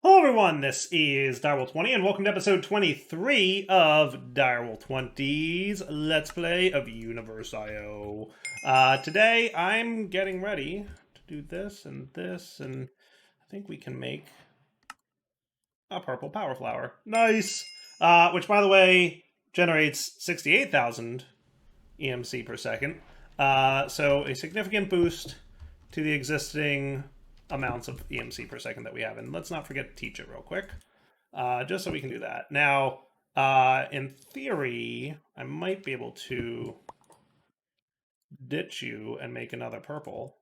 Hello everyone, this is Direwolf20 and welcome to episode 23 of Direwolf20's Let's Play of UniversIO. Today I'm getting ready to do this, and I think we can make a purple power flower. Nice! Which, by the way, generates 68,000 EMC per second. So a significant boost to the existing amounts of EMC per second that we have. And let's not forget to teach it real quick, just so we can do that. Now, in theory, I might be able to ditch you and make another purple.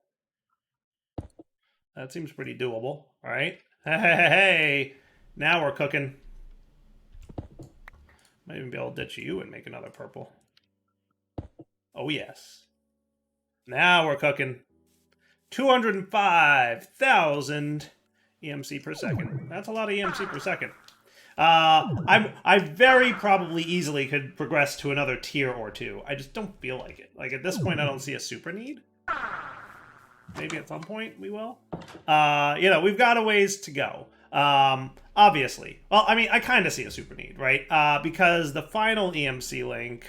That seems pretty doable, all right? Hey, now we're cooking. Might even be able to ditch you and make another purple. Oh, yes. Now we're cooking. 205,000 EMC per second. That's a lot of EMC per second. I very probably easily could progress to another tier or two. I just don't feel like it. Like, at this point, I don't see a super need. Maybe at some point we will. We've got a ways to go. Obviously. Well, I mean, I kind of see a super need, right? Because the final EMC link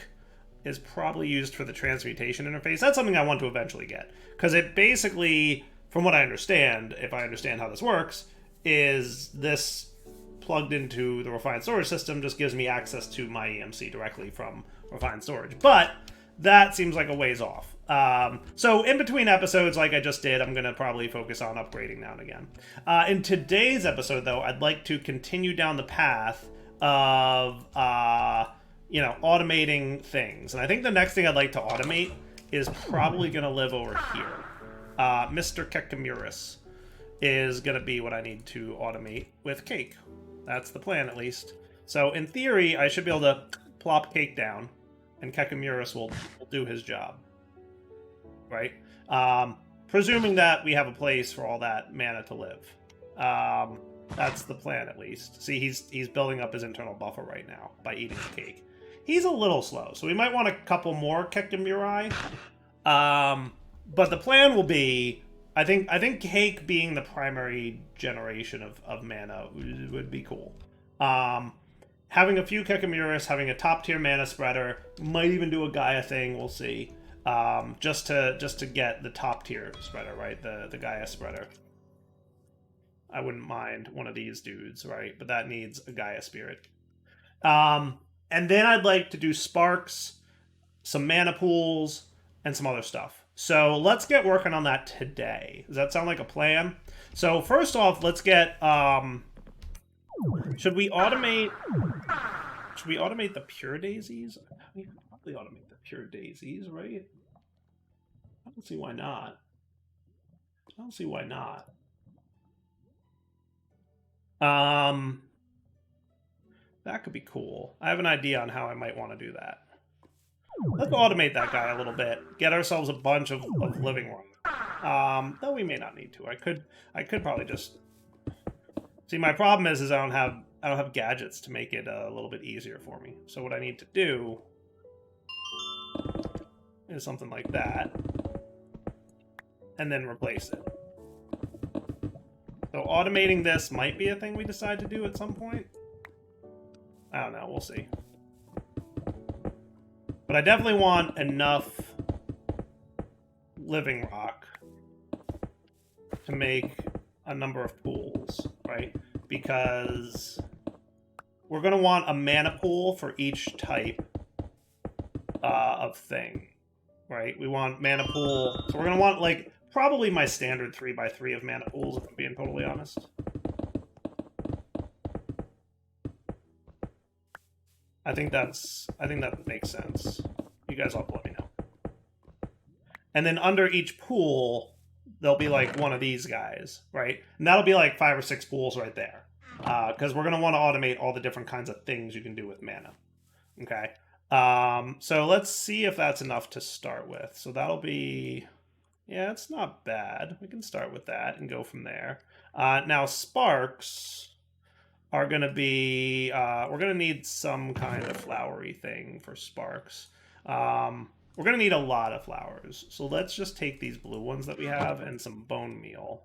is probably used for the transmutation interface. That's something I want to eventually get. Because it basically, from what I understand, if I understand how this works, is this plugged into the refined storage system just gives me access to my EMC directly from refined storage. But that seems like a ways off. So in between episodes, like I just did, I'm going to probably focus on upgrading now and again. In today's episode, though, I'd like to continue down the path of, automating things. And I think the next thing I'd like to automate is probably going to live over here. Mr. Kekamuris is going to be what I need to automate with Cake. That's the plan, at least. So, in theory, I should be able to plop Cake down, and Kekamuris will do his job. Right? Presuming that we have a place for all that mana to live. That's the plan, at least. See, he's building up his internal buffer right now by eating the Cake. He's a little slow, so we might want a couple more Kekamurai. But the plan will be, I think Cake being the primary generation of mana would be cool. Having a few Kekamuris, having a top tier mana spreader, might even do a Gaia thing. We'll see. Just to get the top tier spreader, right? The Gaia spreader. I wouldn't mind one of these dudes, right? But that needs a Gaia spirit. And then I'd like to do sparks, some mana pools, and some other stuff. So let's get working on that today. Does that sound like a plan? So first off, let's get, should we automate the pure daisies? We could probably automate the pure daisies, right? I don't see why not. That could be cool. I have an idea on how I might want to do that. Let's automate that guy a little bit. Get ourselves a bunch of living room. Though we may not need to. I could probably just. See, my problem is I don't have gadgets to make it a little bit easier for me. So what I need to do is something like that, and then replace it. So automating this might be a thing we decide to do at some point. I don't know. We'll see. But I definitely want enough living rock to make a number of pools, right? Because we're going to want a mana pool for each type of thing, right? We want mana pool. So we're going to want, like, probably my standard 3x3 of mana pools, if I'm being totally honest. I think that makes sense. You guys all let me know. And then under each pool, there'll be like one of these guys, right? And that'll be like 5 or 6 pools right there. Because we're going to want to automate all the different kinds of things you can do with mana. Okay. So let's see if that's enough to start with. So that'll be... Yeah, it's not bad. We can start with that and go from there. Now, sparks are going to be, we're going to need some kind of flowery thing for sparks. We're going to need a lot of flowers. So let's just take these blue ones that we have and some bone meal.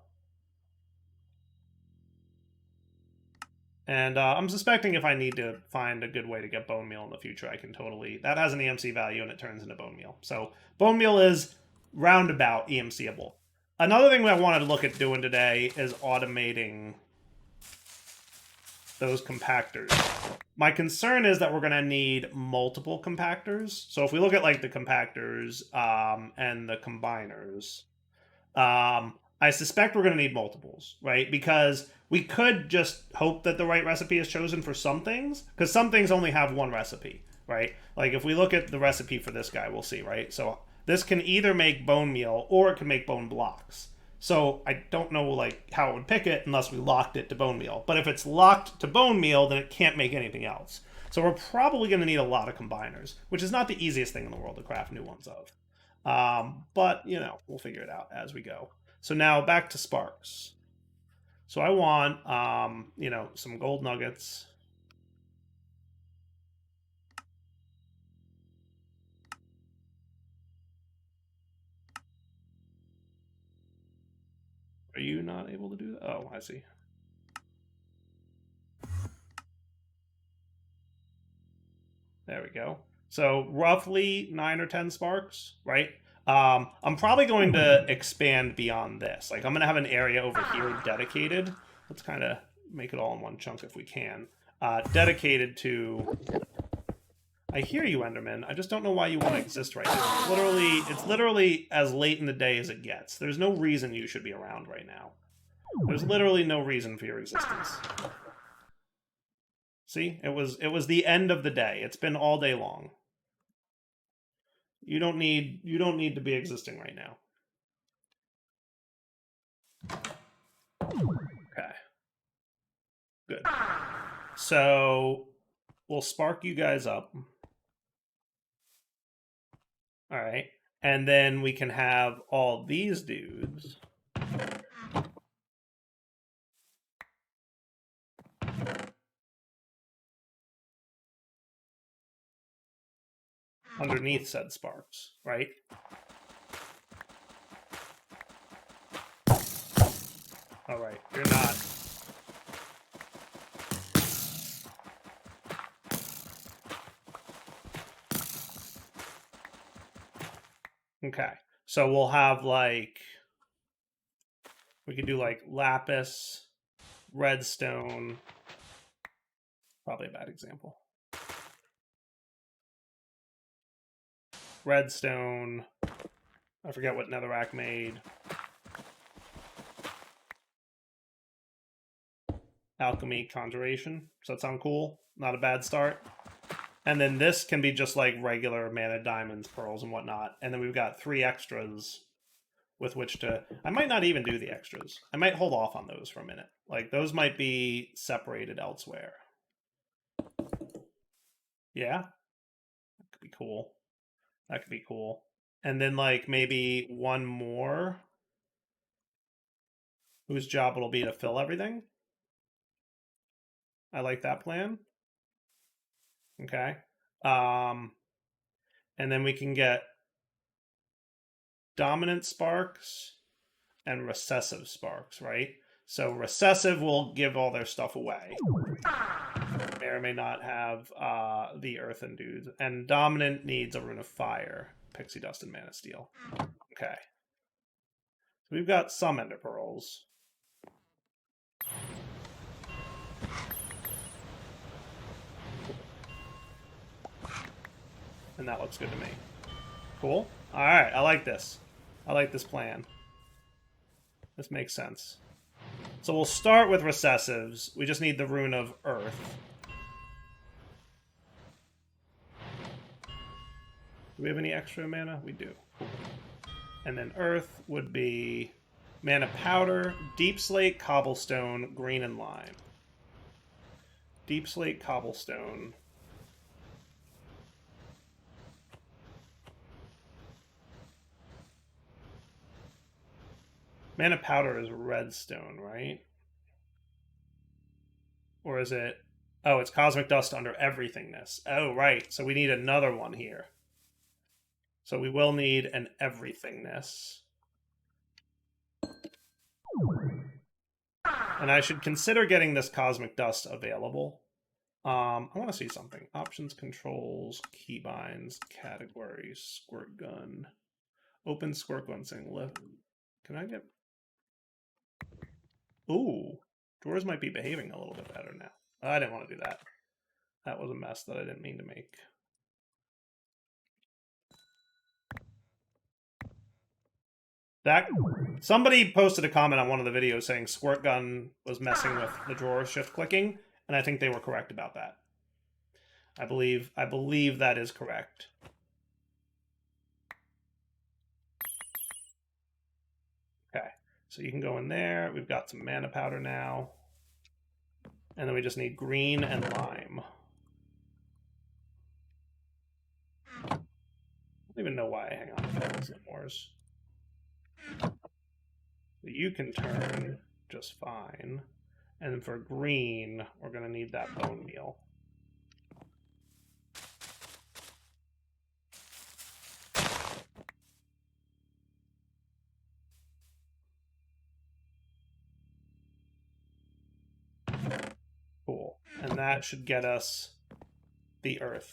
And I'm suspecting if I need to find a good way to get bone meal in the future, I can totally... That has an EMC value, and it turns into bone meal. So bone meal is roundabout EMCable. Another thing I wanted to look at doing today is automating those compactors. My concern is that we're going to need multiple compactors. So if we look at like the compactors and the combiners, I suspect we're going to need multiples, right? Because we could just hope that the right recipe is chosen for some things, because some things only have one recipe, right? Like if we look at the recipe for this guy, we'll see, right? So this can either make bone meal or it can make bone blocks. So I don't know like how it would pick it unless we locked it to bone meal. But if it's locked to bone meal, then it can't make anything else. So we're probably going to need a lot of combiners, which is not the easiest thing in the world to craft new ones of. But, you know, we'll figure it out as we go. So now back to sparks. So I want, you know, some gold nuggets. Are you not able to do that? Oh, I see. There we go. So roughly 9 or 10 sparks, right? I'm probably going to expand beyond this. Like I'm going to have an area over here dedicated. Let's kind of make it all in one chunk if we can. Dedicated to... I hear you, Enderman. I just don't know why you want to exist right now. It's literally as late in the day as it gets. There's no reason you should be around right now. There's literally no reason for your existence. See? It was the end of the day. It's been all day long. You don't need to be existing right now. Okay. Good. So we'll spark you guys up. All right. And then we can have all these dudes underneath said sparks, right? All right, you're not. Okay, so we'll have like, we could do like lapis, redstone, probably a bad example. Redstone, I forget what netherrack made. Alchemy, conjuration. Does that sound cool? Not a bad start. And then this can be just like regular mana diamonds, pearls, and whatnot. And then we've got 3 extras with which to... I might not even do the extras. I might hold off on those for a minute. Like, those might be separated elsewhere. Yeah? That could be cool. That could be cool. And then, like, maybe one more whose job it'll be to fill everything. I like that plan. Okay. And then we can get dominant sparks and recessive sparks, right? So recessive will give all their stuff away. May or may not have the earthen dudes. And dominant needs a rune of fire, pixie dust, and mana steel. Okay. So we've got some ender pearls. And that looks good to me. Cool. All right, I like this. I like this plan. This makes sense. So we'll start with recessives. We just need the rune of earth. Do we have any extra mana? We do. And then earth would be mana powder, deep slate, cobblestone, green, and lime. Deep slate, cobblestone. Mana powder is redstone, right? Or is it... Oh, it's cosmic dust under everythingness. Oh, right. So we need another one here. So we will need an everythingness. And I should consider getting this cosmic dust available. I want to see something. Options, controls, keybinds, categories, squirt gun. Open squirt gun thing. Lift. Can I get... Ooh. Drawers might be behaving a little bit better now. I didn't want to do that. That was a mess that I didn't mean to make. That somebody posted a comment on one of the videos saying squirt gun was messing with the drawer shift clicking, and I think they were correct about that. I believe that is correct. Okay, so you can go in there. We've got some mana powder now, and then we just need green and lime. I don't even know why I hang on to those anymore. You can turn just fine. And then for green, we're going to need that bone meal. Cool. And that should get us the earth.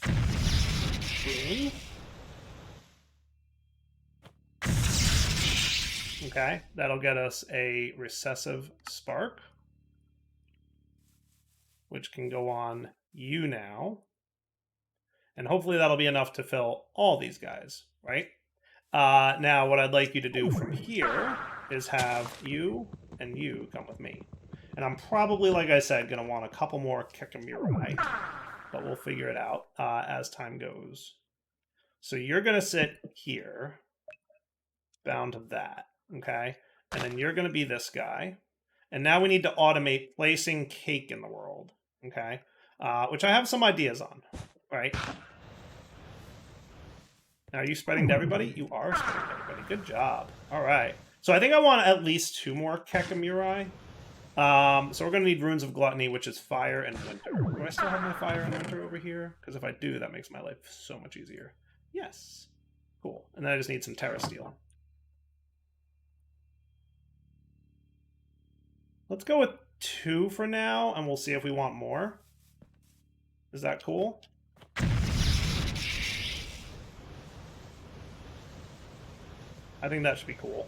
Green. Okay, that'll get us a recessive spark, which can go on you now. And hopefully that'll be enough to fill all these guys, right? Now, what I'd like you to do from here is have you and you come with me. And I'm probably, like I said, going to want a couple more Kekamirai, but we'll figure it out as time goes. So you're going to sit here, bound to that, okay? And then you're going to be this guy. And now we need to automate placing cake in the world, okay? Which I have some ideas on, right? Now, are you spreading to everybody? You are spreading to everybody. Good job. All right. So I think I want at least 2 more Kekamirai. So we're going to need Runes of Gluttony, which is fire and winter. Do I still have my fire and winter over here? Because if I do, that makes my life so much easier. Yes. Cool. And then I just need some Terra Steel. Let's go with 2 for now, and we'll see if we want more. Is that cool? I think that should be cool.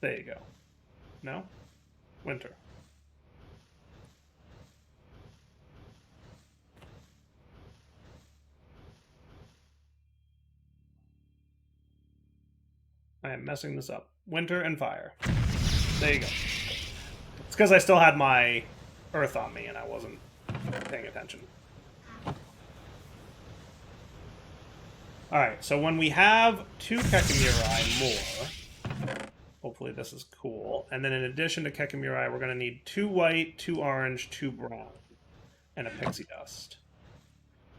There you go. No? Winter. I am messing this up. Winter and fire. There you go. It's because I still had my earth on me and I wasn't paying attention. Alright, so when we have 2 Kekamirai more, hopefully this is cool, and then in addition to Kekamirai, we're going to need 2 white, 2 orange, 2 brown, and a pixie dust.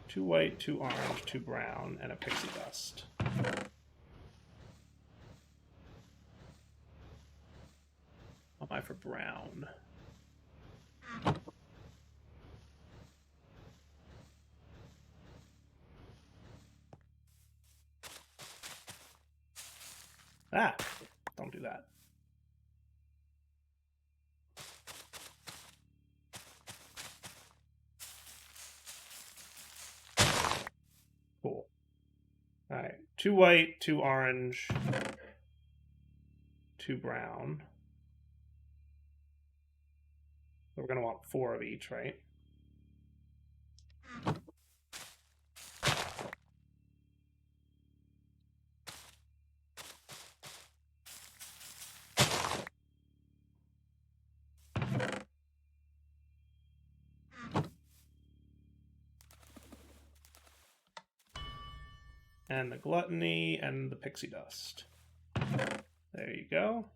2 white, 2 orange, 2 brown, and a pixie dust. How am I for brown? Ah, don't do that. Cool. All right, 2 white, 2 orange, 2 brown. So we're going to want 4 of each, right? And the gluttony and the pixie dust. There you go.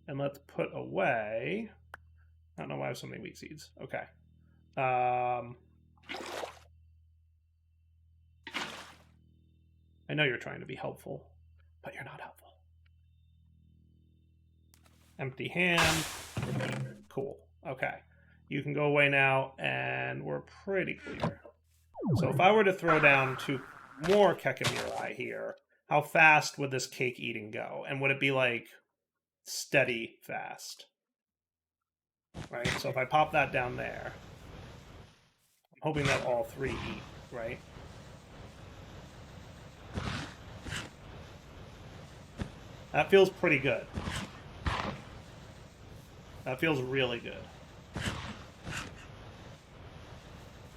And let's put away... I don't know why I have so many wheat seeds. Okay. I know you're trying to be helpful, but you're not helpful. Empty hand. Repeat. Cool. Okay. You can go away now, and we're pretty clear. So if I were to throw down 2 more Kekimiri here, how fast would this cake eating go? And would it be like steady fast? Right? So if I pop that down there, I'm hoping that all 3 eat, right? That feels pretty good. That feels really good.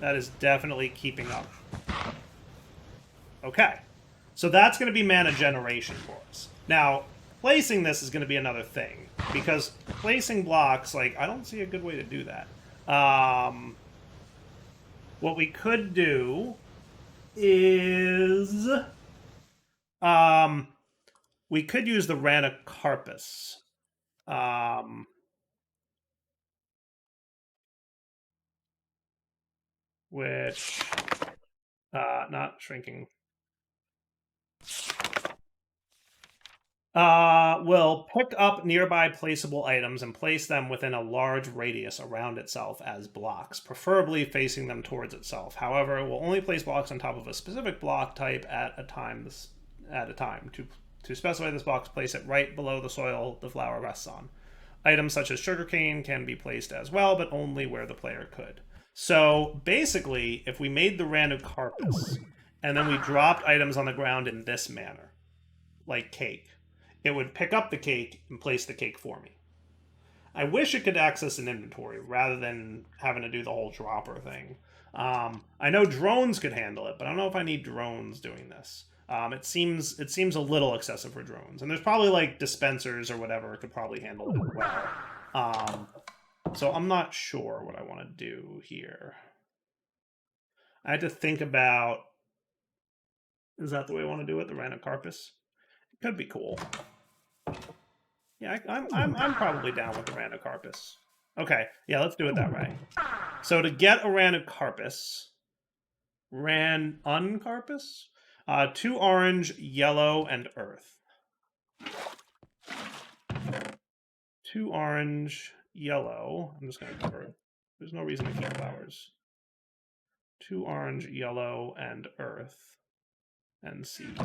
That is definitely keeping up. Okay. So that's going to be mana generation for us. Now, placing this is going to be another thing. Because placing blocks, like, I don't see a good way to do that. What we could do is... we could use the Ranuncarpus. Which... not shrinking. Will pick up nearby placeable items and place them within a large radius around itself as blocks, preferably facing them towards itself. However, it will only place blocks on top of a specific block type at a time. To specify this box, place it right below the soil the flower rests on. Items such as sugarcane can be placed as well, but only where the player could. So basically, if we made the Ranuncarpus and then we dropped items on the ground in this manner, like cake, it would pick up the cake and place the cake for me. I wish it could access an inventory rather than having to do the whole dropper thing. I know drones could handle it, but I don't know if I need drones doing this. It seems a little excessive for drones, and there's probably like dispensers or whatever could probably handle it as well. So I'm not sure what I want to do here. I had to think about, is that the way I want to do it, the Ranuncarpus? It could be cool. Yeah, I'm probably down with the Ranuncarpus. Okay, yeah, let's do it that way. So to get a Ranuncarpus, 2 orange, yellow, and earth. 2 orange, yellow. I'm just going to cover it. There's no reason to keep flowers. 2 orange, yellow, and earth. And seed.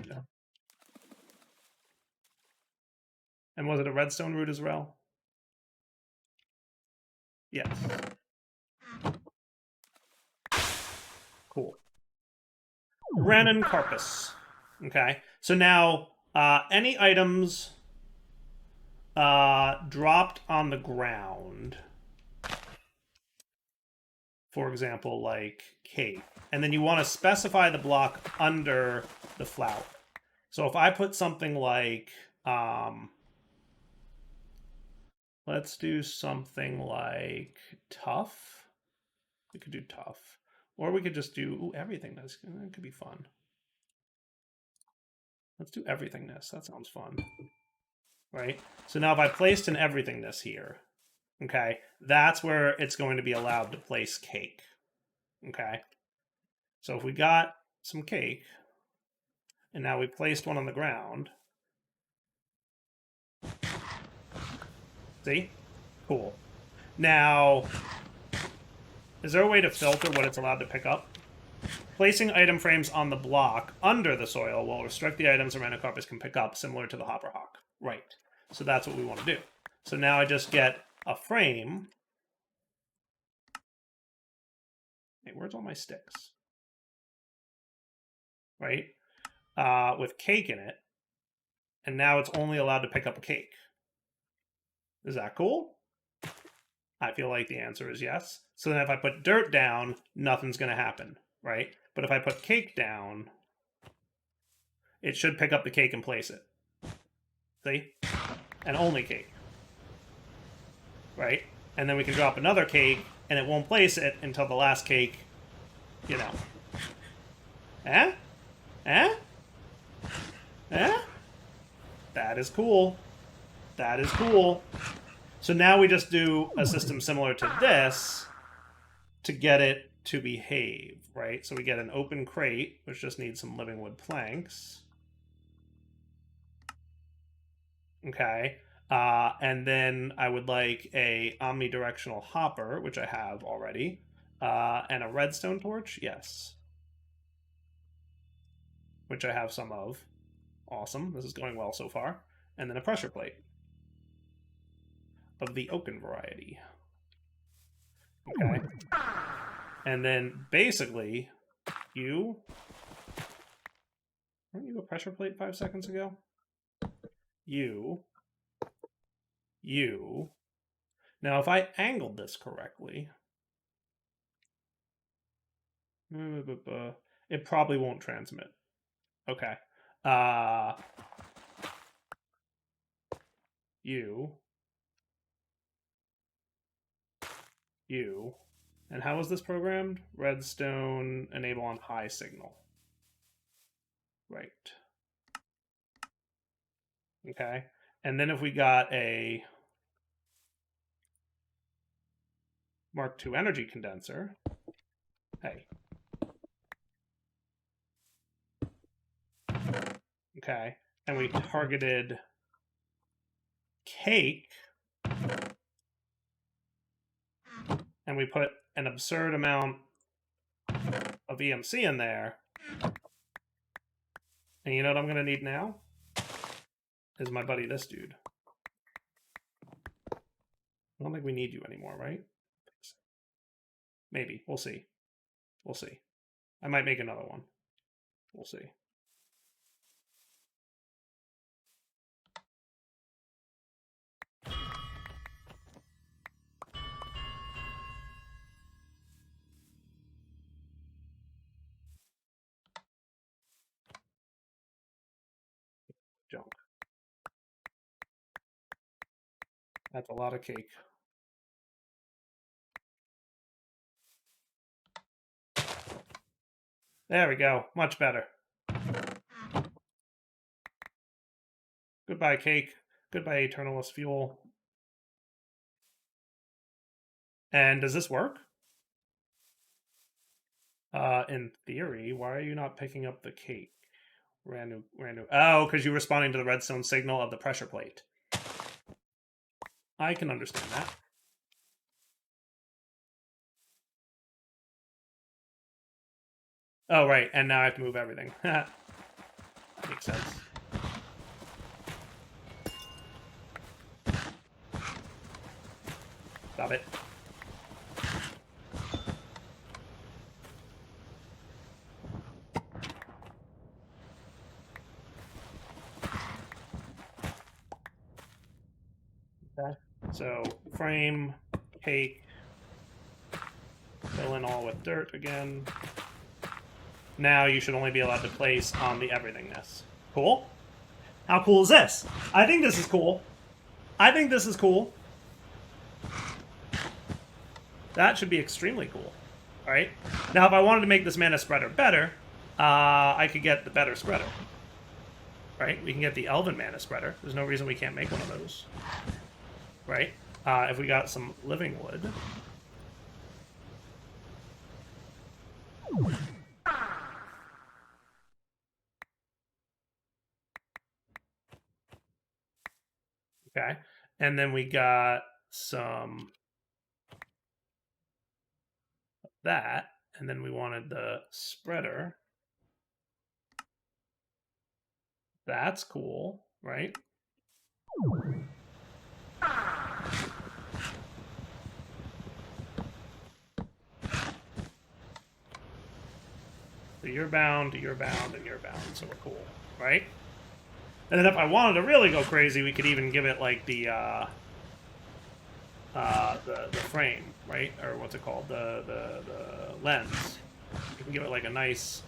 And was it a redstone root as well? Yes. Cool. Ranuncarpus. Okay. So now, any items dropped on the ground, for example, like cake, and then you want to specify the block under the flower. So if I put something like, let's do something like tough. We could do tough. Or we could just do everythingness. That could be fun. Let's do everythingness. That sounds fun. Right? So now if I placed an everythingness here, okay, that's where it's going to be allowed to place cake. Okay? So if we got some cake, and now we placed one on the ground. See? Cool. Now, is there a way to filter what it's allowed to pick up? Placing item frames on the block under the soil will restrict the items a Ranuncarpus can pick up, similar to the Hopper Hawk. Right. So that's what we want to do. So now I just get a frame. Hey, where's all my sticks? Right? With cake in it. And now it's only allowed to pick up a cake. Is that cool? I feel like the answer is yes. So then if I put dirt down, nothing's going to happen, right? But if I put cake down, it should pick up the cake and place it. See? And only cake. Right? And then we can drop another cake, and it won't place it until the last cake, you know. Eh? Eh? Eh? That is cool. That is cool. So now we just do a system similar to this to get it to behave, right? So we get an open crate, which just needs some living wood planks. Okay. And then I would like a omnidirectional hopper, which I have already, and a redstone torch. Yes, which I have some of. Awesome. This is going well so far. And then a pressure plate of the oaken variety. Okay. And then basically, you. Weren't you a pressure plate 5 seconds ago? You. Now, if I angled this correctly, it probably won't transmit. Okay. You. And how was this programmed? Redstone enable on high signal. Right. Okay. And then if we got a Mark II energy condenser, hey. Okay. And we targeted cake, and we put an absurd amount of EMC in there. And you know what I'm going to need now? Is my buddy this dude. I don't think we need you anymore, right? Maybe. We'll see. We'll see. I might make another one. We'll see. Junk. That's a lot of cake. There we go. Much better. Goodbye, cake. Goodbye, Eternalist fuel. And does this work? In theory, why are you not picking up the cake? Ranu. Oh, because you're responding to the redstone signal of the pressure plate. I can understand that. Oh, right. And now I have to move everything. Makes sense. Stop it. Okay. So, frame, cake, fill in all with dirt again. Now you should only be allowed to place on the everythingness. Cool? How cool is this? I think this is cool. I think this is cool. That should be extremely cool. All right. Now, if I wanted to make this mana spreader better, I could get the better spreader. Right? We can get the Elven mana spreader. There's no reason we can't make one of those. Right? If we got some living wood. Okay. And then we got some of that. And then we wanted the spreader. That's cool, right? So you're bound, you're bound, and you're bound, so we're cool, right? And then if I wanted to really go crazy, we could even give it like the frame, right? Or what's it called? The lens. You can give it like a nice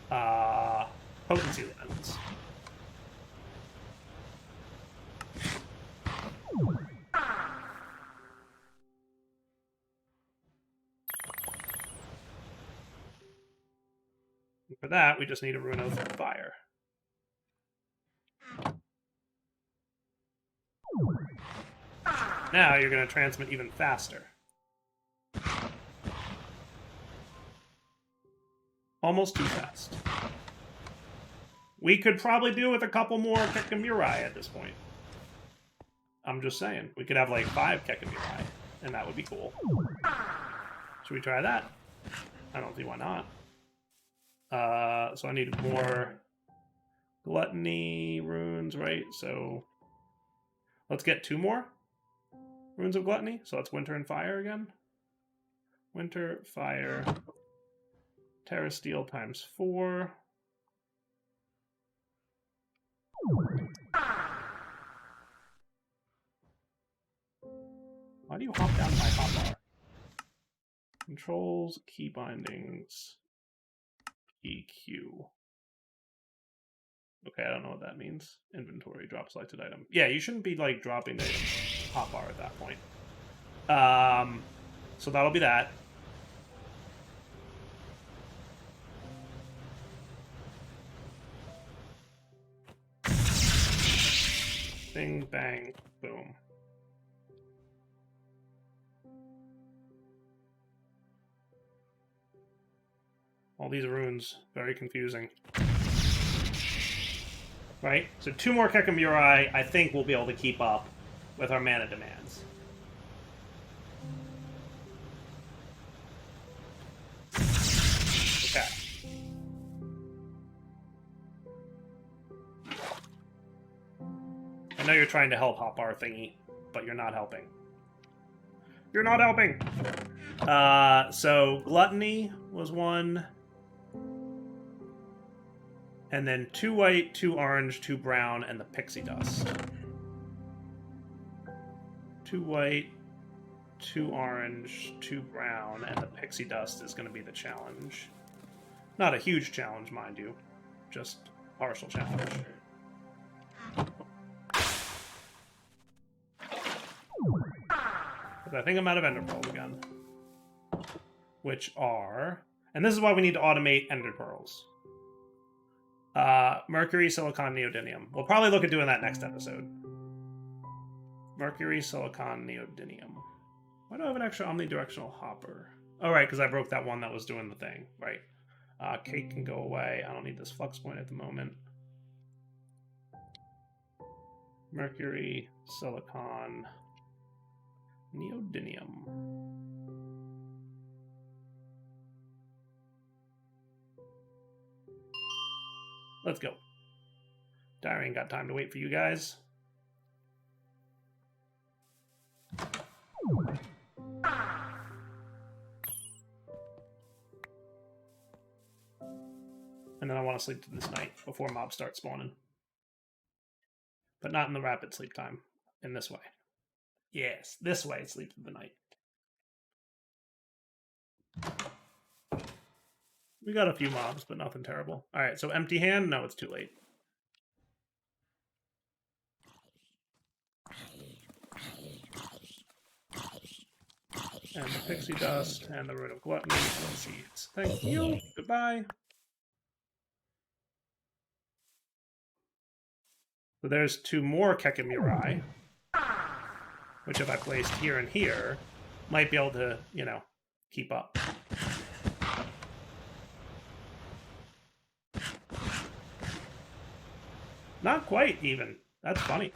potency lens. And for that, we just need a Rune of Fire. Now you're going to transmit even faster. Almost too fast. We could probably do with a couple more Kekamuri at this point. I'm just saying. We could have like 5 Kekamirai, and that would be cool. Should we try that? I don't see why not. So I need more gluttony runes, right? So let's get 2 more runes of gluttony. So that's winter and fire again. Winter, fire, terra steel times 4. Why do you hop down my hotbar? Controls, key bindings, EQ. Okay, I don't know what that means. Inventory, drop selected item. Yeah, you shouldn't be like dropping the hotbar at that point. So that'll be that. Bing, bang, boom. All these runes, very confusing. Right? So 2 more Kekamirai, I think we'll be able to keep up with our mana demands. Okay. I know you're trying to help Hotbar thingy, but you're not helping. You're not helping! So Gluttony was 1. And then 2 white, 2 orange, 2 brown, and the pixie dust. 2 white, 2 orange, 2 brown, and the pixie dust is going to be the challenge. Not a huge challenge, mind you. Just partial challenge. But I think I'm out of ender pearls again. Which are... And this is why we need to automate ender pearls. Mercury, silicon, neodymium. We'll probably look at doing that next episode. Mercury, silicon, neodymium. Why do I have an extra omnidirectional hopper? Oh, right, because I broke that one that was doing the thing. Right. Cake can go away. I don't need this flux point at the moment. Mercury, silicon, neodymium. Let's go. Diary ain't got time to wait for you guys. And then I want to sleep this night before mobs start spawning. But not in the rapid sleep time. In this way. Yes, this way, sleep through the night. We got a few mobs, but nothing terrible. Alright, so empty hand? No, it's too late. And the pixie dust, and the root of gluttony, and seeds. Thank you. Goodbye. So there's 2 more Kekamirai, which if I placed here and here, might be able to, you know, keep up. Not quite, even. That's funny.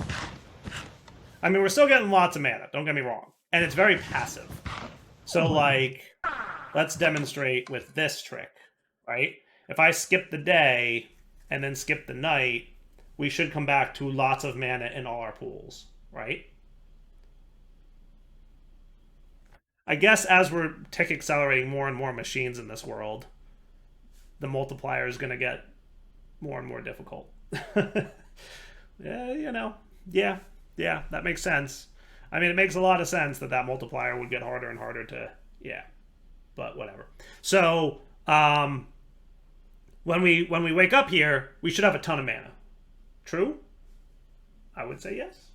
I mean, we're still getting lots of mana, don't get me wrong. And it's very passive. So, like, let's demonstrate with this trick, right? If I skip the day and then skip the night, we should come back to lots of mana in all our pools, right? I guess as we're tick accelerating more and more machines in this world, the multiplier is going to get more and more difficult. Yeah, you know, yeah, that makes sense. I mean, it makes a lot of sense that that multiplier would get harder and harder to, yeah, but whatever. So, when we wake up here, we should have a ton of mana. True? I would say yes.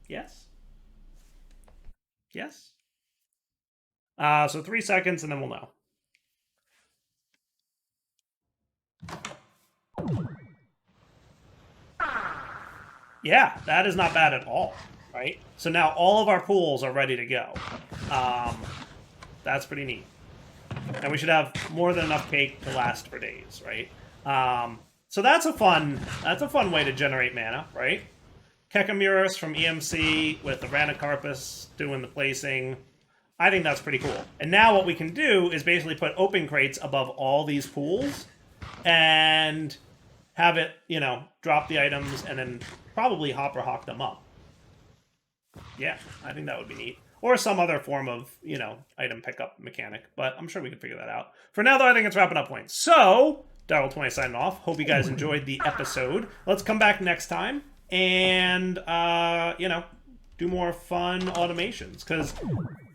Yes. Yes. So 3 seconds and then we'll know. Yeah, that is not bad at all, right? So now all of our pools are ready to go. That's pretty neat. And we should have more than enough cake to last for days, right? So that's a fun way to generate mana, right? Kekamuris from EMC with the Ranuncarpus doing the placing. I think that's pretty cool. And now what we can do is basically put open crates above all these pools and have it, you know, drop the items and then probably hopper hawk them up. Yeah, I think that would be neat. Or some other form of, you know, item pickup mechanic. But I'm sure we can figure that out. For now, though, I think it's wrapping up points. So, Daryl20 signing off. Hope you guys enjoyed the episode. Let's come back next time and, you know, do more fun automations. Because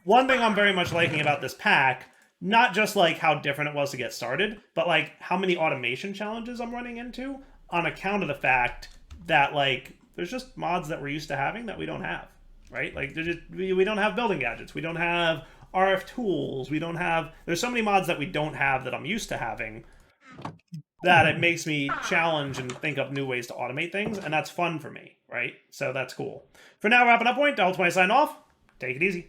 one thing I'm very much liking about this pack, not just like how different it was to get started, but like how many automation challenges I'm running into on account of the fact that like there's just mods that we're used to having that we don't have, right? Like we don't have building gadgets, we don't have RF tools, we don't have, there's so many mods that we don't have that I'm used to having that it makes me challenge and think of new ways to automate things, and that's fun for me, right? So that's cool. For now, wrapping up point, Daryl20 signing off. Take it easy.